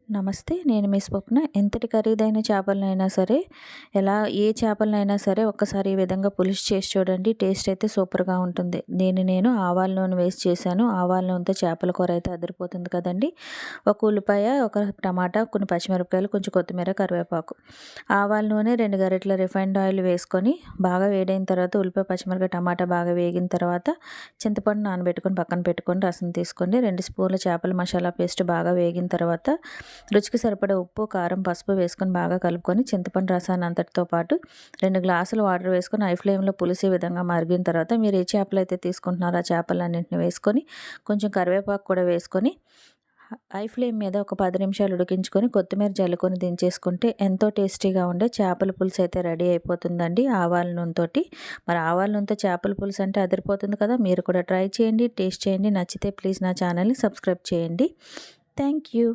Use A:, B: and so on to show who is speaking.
A: నమస్తే. నేను మీ స్వప్న. ఎంతటి ఖరీదైన చేపలనైనా సరే, ఏ చేపలనైనా సరే ఒక్కసారి ఈ విధంగా పులుసు చేసి చూడండి. టేస్ట్ అయితే సూపర్‌గా ఉంటుంది. నేను ఆవాల నూనె వేసి చేశాను. ఆవాల నూనెతో చేపల కూర అయితే అదిరిపోతుంది కదండీ! ఒక ఉల్లిపాయ, ఒక టమాటా, కొన్ని పచ్చిమిరపకాయలు, కొంచెం కొత్తిమీర, కరివేపాకు. ఆవాల నూనె, 2 గరిటెల రిఫైన్డ్ ఆయిల్ వేసుకొని బాగా వేడైన తర్వాత ఉల్లిపాయ, పచ్చిమిరపకాయ, టమాటా బాగా వేగిన తర్వాత చింతపండు నానబెట్టుకొని పక్కన పెట్టుకొని రసం తీసుకోండి. 2 స్పూన్ల చేపల మసాలా పేస్ట్ బాగా వేగిన తర్వాత రుచికి సరిపడా ఉప్పు, కారం, పసుపు వేసుకొని బాగా కలుపుకొని చింతపండు రసాన్ని అంతటితో పాటు 2 గ్లాసులు వాటర్ వేసుకొని హై ఫ్లేమ్‌లో పులుసు ఈ విధంగా మరిగిన తర్వాత మీరు ఏ చేపలైతే తీసుకుంటున్నారో ఆ చేపలన్నింటిని వేసుకొని కొంచెం కరివేపాకు కూడా వేసుకొని హై ఫ్లేమ్ మీద ఒక 10 నిమిషాలు ఉడికించుకొని కొత్తిమీర జల్లుకొని దించేసుకుంటే ఎంతో టేస్టీగా ఉండే చేపల పులుసు అయితే రెడీ అయిపోతుందండి ఆవాల నూనెతోటి. మరి ఆవాల నూనెతో చేపల పులుసు అంటే అదిరిపోతుంది కదా! మీరు కూడా ట్రై చేయండి, టేస్ట్ చేయండి. నచ్చితే ప్లీజ్ నా ఛానల్‌ని సబ్స్క్రైబ్ చేయండి. Thank you.